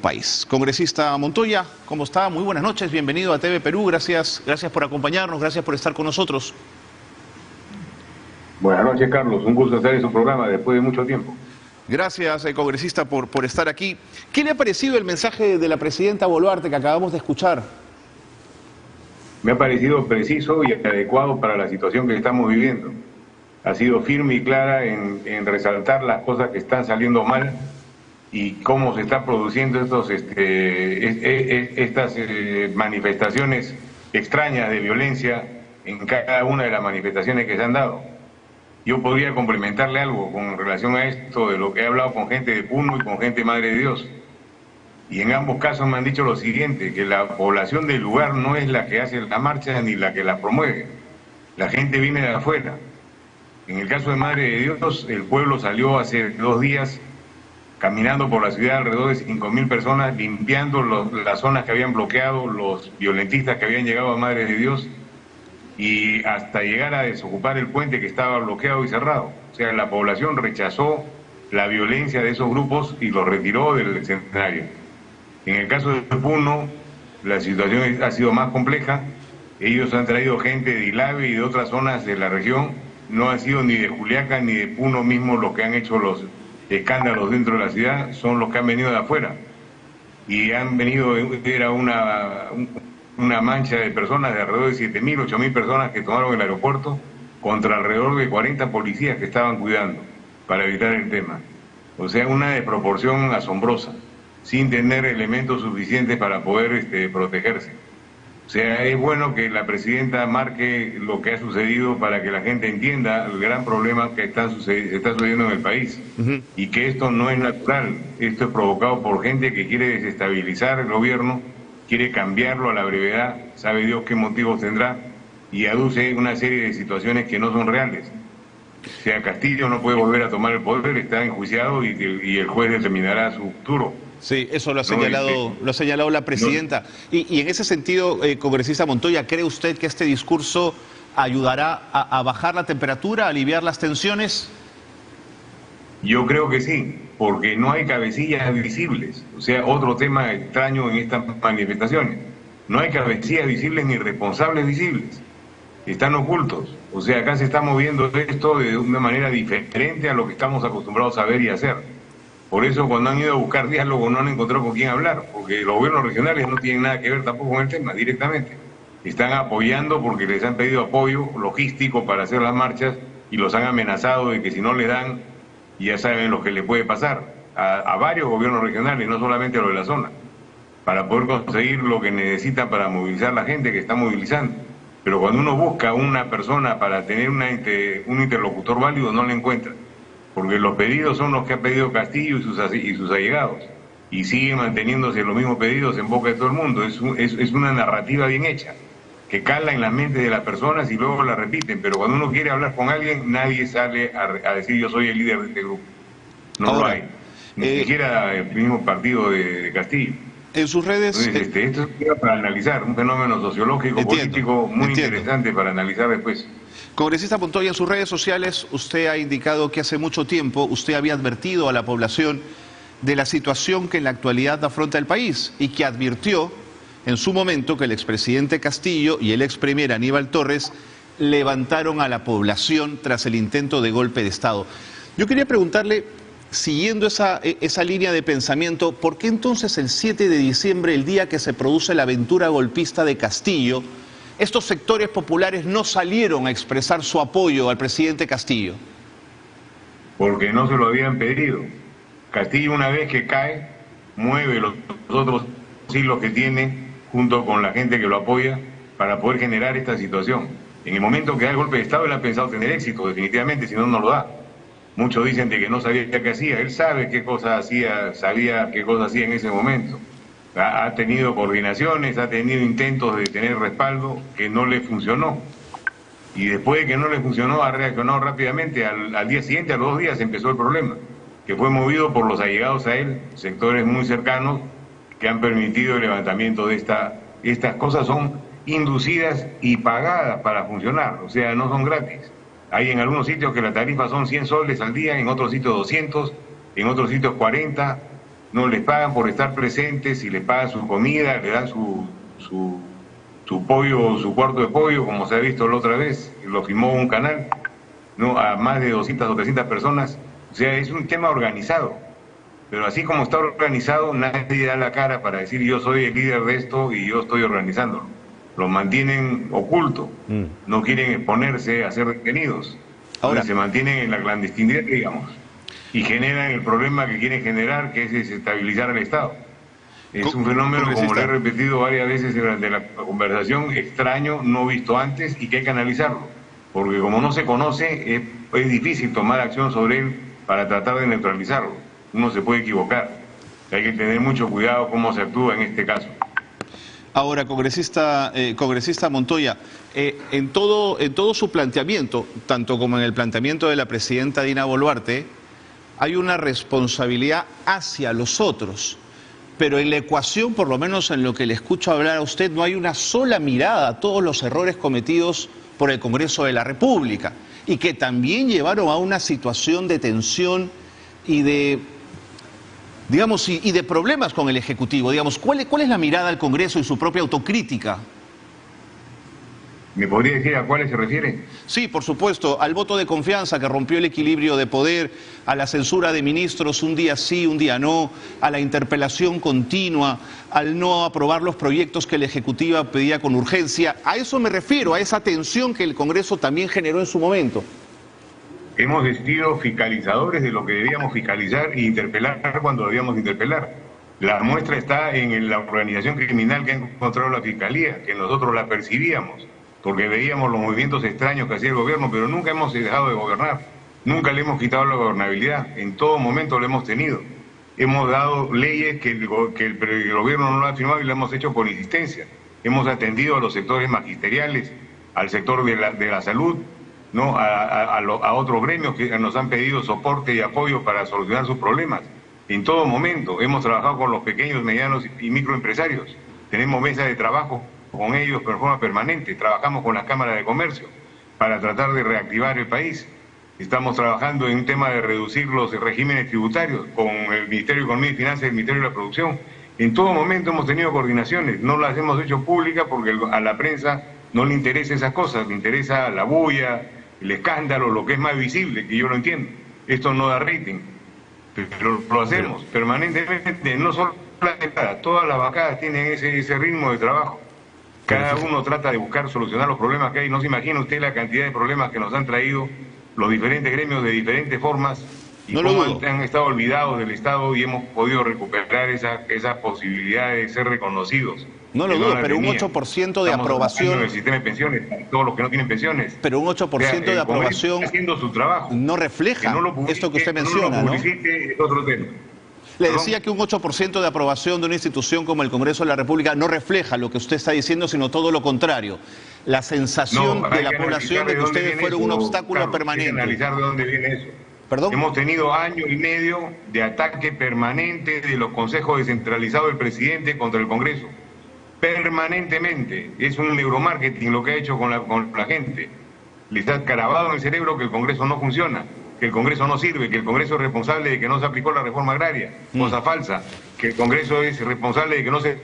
país. Congresista Montoya, ¿cómo está? Muy buenas noches, bienvenido a TV Perú, gracias por acompañarnos, gracias por estar con nosotros. Buenas noches, Carlos, un gusto estar en su programa después de mucho tiempo. Gracias, congresista, por estar aquí. ¿Qué le ha parecido el mensaje de la presidenta Boluarte que acabamos de escuchar? Me ha parecido preciso y adecuado para la situación que estamos viviendo. Ha sido firme y clara en resaltar las cosas que están saliendo mal y cómo se están produciendo estas manifestaciones extrañas de violencia en cada una de las manifestaciones que se han dado. Yo podría complementarle algo con relación a esto de lo que he hablado con gente de Puno y con gente Madre de Dios. Y en ambos casos me han dicho lo siguiente, que la población del lugar no es la que hace la marcha ni la que la promueve. La gente viene de afuera. En el caso de Madre de Dios, el pueblo salió hace 2 días caminando por la ciudad alrededor de 5.000 personas, limpiando las zonas que habían bloqueado los violentistas que habían llegado a Madre de Dios, y hasta llegar a desocupar el puente que estaba bloqueado y cerrado. O sea, la población rechazó la violencia de esos grupos y los retiró del escenario. En el caso de Puno, la situación ha sido más compleja. Ellos han traído gente de Ilave y de otras zonas de la región. No han sido ni de Juliaca ni de Puno mismo los que han hecho los escándalos dentro de la ciudad, son los que han venido de afuera. Y han venido, era una mancha de personas de alrededor de 7.000, 8.000 personas que tomaron el aeropuerto contra alrededor de 40 policías que estaban cuidando para evitar el tema. O sea, una desproporción asombrosa, sin tener elementos suficientes para poder protegerse. O sea, es bueno que la presidenta marque lo que ha sucedido para que la gente entienda el gran problema que se está sucediendo en el país. Y que esto no es natural, esto es provocado por gente que quiere desestabilizar el gobierno, quiere cambiarlo a la brevedad, sabe Dios qué motivos tendrá, y aduce una serie de situaciones que no son reales. O sea, Castillo no puede volver a tomar el poder, está enjuiciado y el juez determinará su futuro. Sí, eso lo ha señalado la presidenta. Y en ese sentido, congresista Montoya, ¿cree usted que este discurso ayudará a bajar la temperatura, a aliviar las tensiones? Yo creo que sí, porque no hay cabecillas visibles. O sea, otro tema extraño en estas manifestaciones. No hay cabecillas visibles ni responsables visibles. Están ocultos. O sea, acá se está moviendo esto de una manera diferente a lo que estamos acostumbrados a ver y hacer. Por eso cuando han ido a buscar diálogo no han encontrado con quién hablar, porque los gobiernos regionales no tienen nada que ver tampoco con el tema directamente. Están apoyando porque les han pedido apoyo logístico para hacer las marchas y los han amenazado de que si no les dan, ya saben lo que le puede pasar a varios gobiernos regionales, no solamente a los de la zona, para poder conseguir lo que necesitan para movilizar la gente que está movilizando. Pero cuando uno busca una persona para tener un interlocutor válido, no la encuentra. Porque los pedidos son los que ha pedido Castillo y sus allegados, y siguen manteniéndose los mismos pedidos en boca de todo el mundo. Es una narrativa bien hecha, que cala en la mente de las personas y luego la repiten, pero cuando uno quiere hablar con alguien, nadie sale a decir yo soy el líder de este grupo. No lo hay, ni siquiera el mismo partido de Castillo. En sus redes... Entonces, esto es para analizar, un fenómeno sociológico, político muy interesante para analizar después. Congresista Montoya, en sus redes sociales usted ha indicado que hace mucho tiempo usted había advertido a la población de la situación que en la actualidad afronta el país y que advirtió en su momento que el expresidente Castillo y el expremier Aníbal Torres levantaron a la población tras el intento de golpe de Estado. Yo quería preguntarle, siguiendo esa línea de pensamiento, ¿por qué entonces el 7 de diciembre, el día que se produce la aventura golpista de Castillo, estos sectores populares no salieron a expresar su apoyo al presidente Castillo? Porque no se lo habían pedido. Castillo, una vez que cae, mueve los otros hilos que tiene junto con la gente que lo apoya para poder generar esta situación. En el momento que da el golpe de Estado, él ha pensado tener éxito, definitivamente, si no, no lo da. Muchos dicen de que no sabía qué hacía. Él sabe qué cosa hacía, sabía qué cosa hacía en ese momento. Ha tenido coordinaciones, ha tenido intentos de tener respaldo que no le funcionó. Y después de que no le funcionó, ha reaccionado rápidamente. Al día siguiente, a los 2 días, empezó el problema, que fue movido por los allegados a él, sectores muy cercanos, que han permitido el levantamiento de estas cosas. Son inducidas y pagadas para funcionar, o sea, no son gratis. Hay en algunos sitios que la tarifa son 100 soles al día, en otros sitios 200, en otros sitios 40. no les pagan por estar presentes y les pagan su comida, le dan su pollo, su cuarto de pollo, como se ha visto la otra vez, lo filmó un canal, ¿no? A más de 200 o 300 personas. O sea, es un tema organizado. Pero así como está organizado, nadie da la cara para decir yo soy el líder de esto y yo estoy organizándolo. Lo mantienen oculto, no quieren exponerse a ser detenidos. Ahora se mantienen en la clandestinidad, digamos, y generan el problema que quieren generar, que es desestabilizar al Estado. Es un fenómeno, como lo he repetido varias veces durante la conversación, extraño, no visto antes y que hay que analizarlo. Porque como no se conoce, es difícil tomar acción sobre él para tratar de neutralizarlo. Uno se puede equivocar. Hay que tener mucho cuidado cómo se actúa en este caso. Ahora, congresista Montoya, en todo su planteamiento, tanto como en el planteamiento de la presidenta Dina Boluarte, hay una responsabilidad hacia los otros. Pero en la ecuación, por lo menos en lo que le escucho hablar a usted, no hay una sola mirada a todos los errores cometidos por el Congreso de la República y que también llevaron a una situación de tensión y de, digamos, y de problemas con el Ejecutivo. Digamos, ¿cuál es la mirada al Congreso y su propia autocrítica? ¿Me podría decir a cuáles se refiere? Sí, por supuesto, al voto de confianza que rompió el equilibrio de poder, a la censura de ministros un día sí, un día no, a la interpelación continua, al no aprobar los proyectos que el Ejecutivo pedía con urgencia. A eso me refiero, a esa tensión que el Congreso también generó en su momento. Hemos sido fiscalizadores de lo que debíamos fiscalizar e interpelar cuando debíamos interpelar. La muestra está en la organización criminal que ha encontrado la Fiscalía, que nosotros la percibíamos, porque veíamos los movimientos extraños que hacía el gobierno, pero nunca hemos dejado de gobernar, nunca le hemos quitado la gobernabilidad, en todo momento lo hemos tenido. Hemos dado leyes que el gobierno no lo ha firmado y lo hemos hecho por insistencia. Hemos atendido a los sectores magisteriales, al sector de la salud, ¿no? a otros gremios que nos han pedido soporte y apoyo para solucionar sus problemas. En todo momento hemos trabajado con los pequeños, medianos y microempresarios. Tenemos mesas de trabajo con ellos de forma permanente. Trabajamos con las cámaras de comercio para tratar de reactivar el país. Estamos trabajando en un tema de reducir los regímenes tributarios con el Ministerio de Economía y Finanzas y el Ministerio de la Producción. En todo momento hemos tenido coordinaciones. No las hemos hecho públicas porque a la prensa no le interesa esas cosas. Le interesa la bulla, el escándalo, lo que es más visible, que yo lo entiendo. Esto no da rating, pero lo hacemos permanentemente. No solo la bancada, todas las bancadas tienen ese ritmo de trabajo. Cada uno trata de buscar solucionar los problemas que hay. No se imagina usted la cantidad de problemas que nos han traído los diferentes gremios de diferentes formas y cómo han estado olvidados del Estado y hemos podido recuperar esa posibilidad de ser reconocidos. No lo dudo, pero un 8% de aprobación en el sistema de pensiones, todos los que no tienen pensiones. Pero un 8% de aprobación haciendo su trabajo, no refleja esto que usted menciona, ¿no? Es otro tema. Le decía que un 8% de aprobación de una institución como el Congreso de la República no refleja lo que usted está diciendo, sino todo lo contrario. La sensación de la población de que ustedes fueron un obstáculo permanente. Hay que analizar de dónde viene eso. ¿Perdón? Hemos tenido año y medio de ataque permanente de los consejos descentralizados del presidente contra el Congreso. Permanentemente. Es un neuromarketing lo que ha hecho con la gente. Le está grabado en el cerebro que el Congreso no funciona, que el Congreso no sirve, que el Congreso es responsable de que no se aplicó la reforma agraria, cosa falsa, que el Congreso es responsable de que no se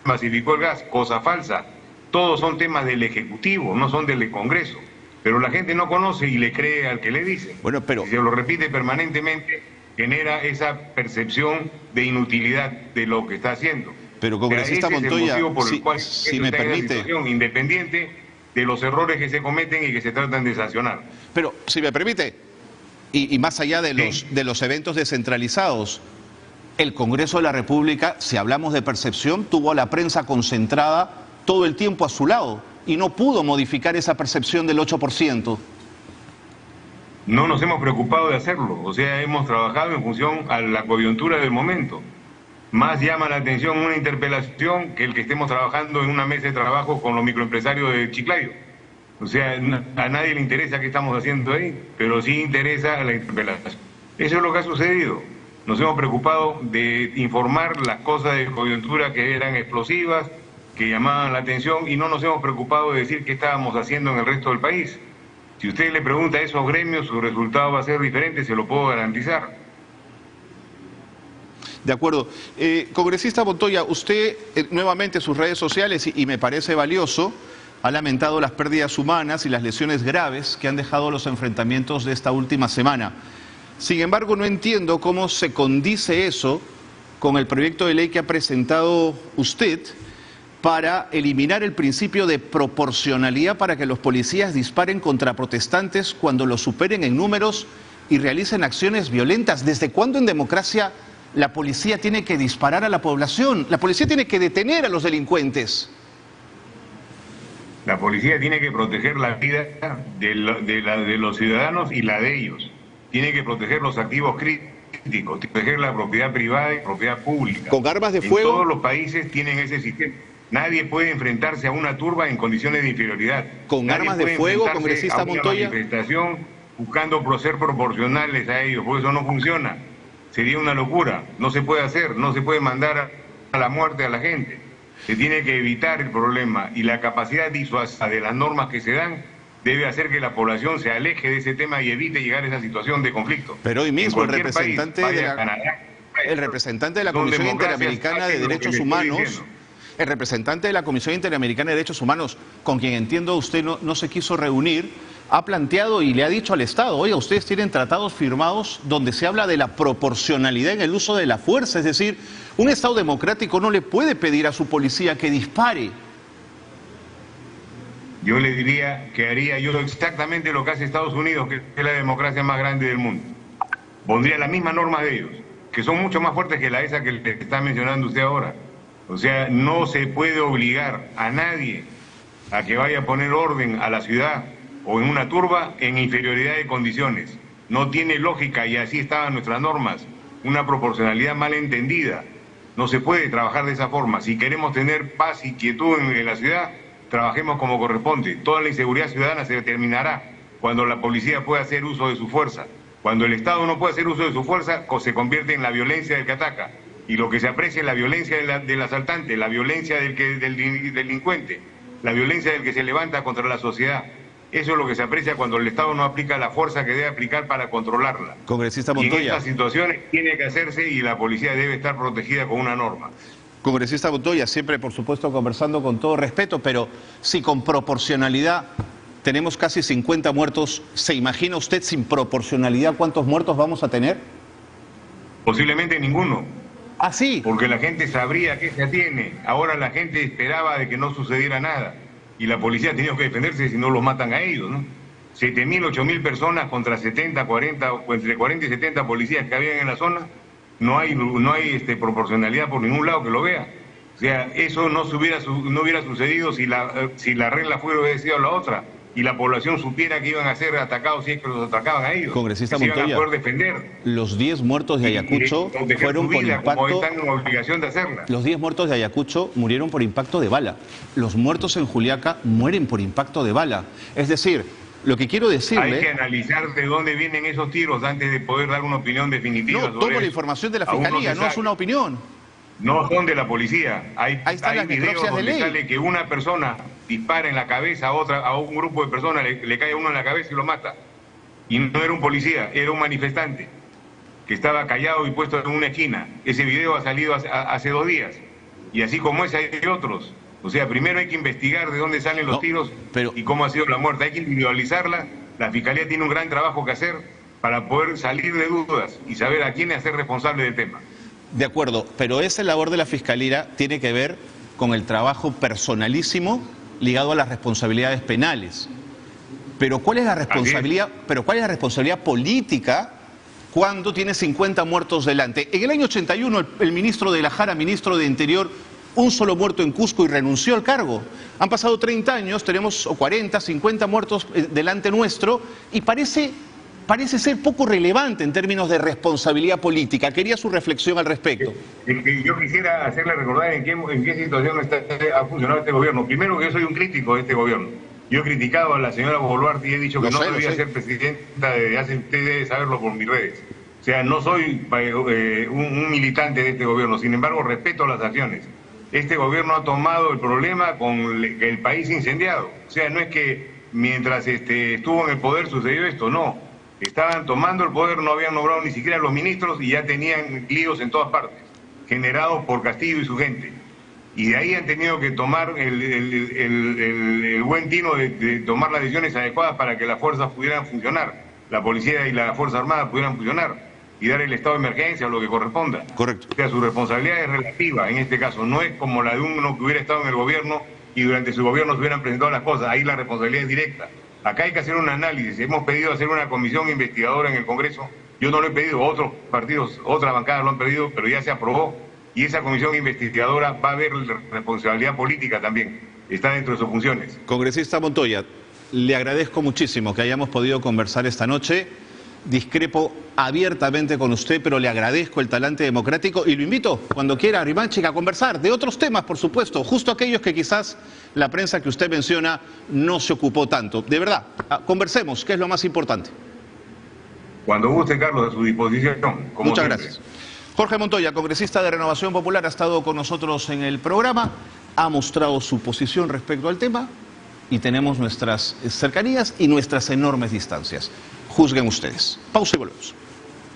masificó el gas, cosa falsa. Todos son temas del Ejecutivo, no son del Congreso. Pero la gente no conoce y le cree al que le dice. Bueno, pero si se lo repite permanentemente, genera esa percepción de inutilidad de lo que está haciendo. Pero congresista Montoya, si me permite, independiente de los errores que se cometen y que se tratan de sancionar. Pero si me permite, y más allá de los eventos descentralizados, el Congreso de la República, si hablamos de percepción, tuvo a la prensa concentrada todo el tiempo a su lado y no pudo modificar esa percepción del 8%. No nos hemos preocupado de hacerlo, o sea, hemos trabajado en función a la coyuntura del momento. Más llama la atención una interpelación que el que estemos trabajando en una mesa de trabajo con los microempresarios de Chiclayo. O sea, a nadie le interesa qué estamos haciendo ahí, pero sí interesa la interpelación. Eso es lo que ha sucedido. Nos hemos preocupado de informar las cosas de coyuntura que eran explosivas, que llamaban la atención, y no nos hemos preocupado de decir qué estábamos haciendo en el resto del país. Si usted le pregunta a esos gremios, su resultado va a ser diferente, se lo puedo garantizar. De acuerdo. Congresista Montoya, usted nuevamente en sus redes sociales, y me parece valioso, ha lamentado las pérdidas humanas y las lesiones graves que han dejado los enfrentamientos de esta última semana. Sin embargo, no entiendo cómo se condice eso con el proyecto de ley que ha presentado usted para eliminar el principio de proporcionalidad para que los policías disparen contra protestantes cuando los superen en números y realicen acciones violentas. ¿Desde cuándo en democracia la policía tiene que disparar a la población? La policía tiene que detener a los delincuentes. La policía tiene que proteger la vida de los ciudadanos y la de ellos. Tiene que proteger los activos críticos, proteger la propiedad privada y propiedad pública. ¿Con armas de fuego? Todos los países tienen ese sistema. Nadie puede enfrentarse a una turba en condiciones de inferioridad. ¿Con armas de fuego, congresista Montoya? Manifestación buscando ser proporcionales a ellos, porque eso no funciona. Sería una locura. No se puede hacer, no se puede mandar a la muerte a la gente. Se tiene que evitar el problema y la capacidad disuasiva de las normas que se dan debe hacer que la población se aleje de ese tema y evite llegar a esa situación de conflicto. Pero hoy mismo el representante de la Comisión Interamericana de Derechos Humanos, el representante de la Comisión Interamericana de Derechos Humanos, con quien entiendo usted no se quiso reunir, ha planteado y le ha dicho al Estado: oiga, ustedes tienen tratados firmados donde se habla de la proporcionalidad en el uso de la fuerza. Es decir, un Estado democrático no le puede pedir a su policía que dispare. Yo le diría que haría yo exactamente lo que hace Estados Unidos, que es la democracia más grande del mundo. Pondría las mismas normas de ellos, que son mucho más fuertes que esa que le está mencionando usted ahora. O sea, no se puede obligar a nadie a que vaya a poner orden a la ciudad o en una turba en inferioridad de condiciones. No tiene lógica, y así estaban nuestras normas. Una proporcionalidad mal entendida. No se puede trabajar de esa forma. Si queremos tener paz y quietud en la ciudad, trabajemos como corresponde. Toda la inseguridad ciudadana se determinará cuando la policía pueda hacer uso de su fuerza. Cuando el Estado no puede hacer uso de su fuerza, se convierte en la violencia del que ataca. Y lo que se aprecia es la violencia del asaltante, la violencia del delincuente, la violencia del que se levanta contra la sociedad. Eso es lo que se aprecia cuando el Estado no aplica la fuerza que debe aplicar para controlarla. Congresista Montoya. Y en estas situaciones tiene que hacerse y la policía debe estar protegida con una norma. Congresista Montoya, siempre por supuesto conversando con todo respeto, pero si con proporcionalidad tenemos casi 50 muertos, ¿se imagina usted sin proporcionalidad cuántos muertos vamos a tener? Posiblemente ninguno. ¿Ah, sí? Porque la gente sabría qué se atiene. Ahora la gente esperaba de que no sucediera nada. Y la policía ha tenido que defenderse si no los matan a ellos, ¿no? 7.000, 8.000 personas contra 70, 40, o entre 40 y 70 policías que habían en la zona. No hay proporcionalidad por ningún lado que lo vea. O sea, eso no hubiera sucedido si la regla fuera sido la otra y la población supiera que iban a ser atacados si es que los atacaban a ellos. Congresista que se Montoya, iban a poder defender. Los 10 muertos de Ayacucho fueron por impacto. Como están en obligación de hacerla. Los 10 muertos de Ayacucho murieron por impacto de bala. Los muertos en Juliaca mueren por impacto de bala. Es decir, lo que quiero decirle... Hay que analizar de dónde vienen esos tiros antes de poder dar una opinión definitiva. No, tomo la información de la Fiscalía, no es una opinión. No son de la policía. Hay videos donde sale que una persona dispara en la cabeza a un grupo de personas, le cae a uno en la cabeza y lo mata. Y no era un policía, era un manifestante que estaba callado y puesto en una esquina. Ese video ha salido hace 2 días. Y así como ese hay otros. O sea, primero hay que investigar de dónde salen los tiros y cómo ha sido la muerte. Hay que individualizarla. La Fiscalía tiene un gran trabajo que hacer para poder salir de dudas y saber a quién hacer responsable del tema. De acuerdo, pero esa labor de la Fiscalía tiene que ver con el trabajo personalísimo ligado a las responsabilidades penales. Pero ¿cuál es la responsabilidad política cuando tiene 50 muertos delante? En el año 81 el ministro de la Jara, ministro de Interior, un solo muerto en Cusco y renunció al cargo. Han pasado 30 años, tenemos 40, 50 muertos delante nuestro y parece ser poco relevante en términos de responsabilidad política. Quería su reflexión al respecto. Yo quisiera hacerle recordar en qué situación ha funcionado este gobierno. Primero, que yo soy un crítico de este gobierno. Yo he criticado a la señora Boluarte y he dicho que no debía ser presidenta desde hace, usted debe saberlo por mis redes. O sea, no soy un militante de este gobierno, sin embargo respeto las acciones. Este gobierno ha tomado el problema con el país incendiado. O sea, no es que mientras estuvo en el poder sucedió esto, no. Estaban tomando el poder, no habían nombrado ni siquiera los ministros y ya tenían líos en todas partes. generados por Castillo y su gente. Y de ahí han tenido que tomar el buen tino de tomar las decisiones adecuadas para que las fuerzas pudieran funcionar, la policía y la Fuerza Armada pudieran funcionar y dar el estado de emergencia o lo que corresponda. Correcto. O sea, su responsabilidad es relativa en este caso, no es como la de uno que hubiera estado en el gobierno y durante su gobierno se hubieran presentado las cosas, ahí la responsabilidad es directa. Acá hay que hacer un análisis, hemos pedido hacer una comisión investigadora en el Congreso, yo no lo he pedido, otros partidos, otras bancadas lo han pedido, pero ya se aprobó, y esa comisión investigadora va a haber responsabilidad política también, está dentro de sus funciones. Congresista Montoya, le agradezco muchísimo que hayamos podido conversar esta noche. Discrepo abiertamente con usted, pero le agradezco el talante democrático y lo invito cuando quiera a Rimanchik a conversar de otros temas, por supuesto, justo aquellos que quizás la prensa que usted menciona no se ocupó tanto. De verdad, conversemos, que es lo más importante. Cuando guste, Carlos, a su disposición. Como Muchas siempre. gracias. Jorge Montoya, congresista de Renovación Popular, ha estado con nosotros en el programa, ha mostrado su posición respecto al tema y tenemos nuestras cercanías y nuestras enormes distancias. Juzguen ustedes. Pausa y volvemos.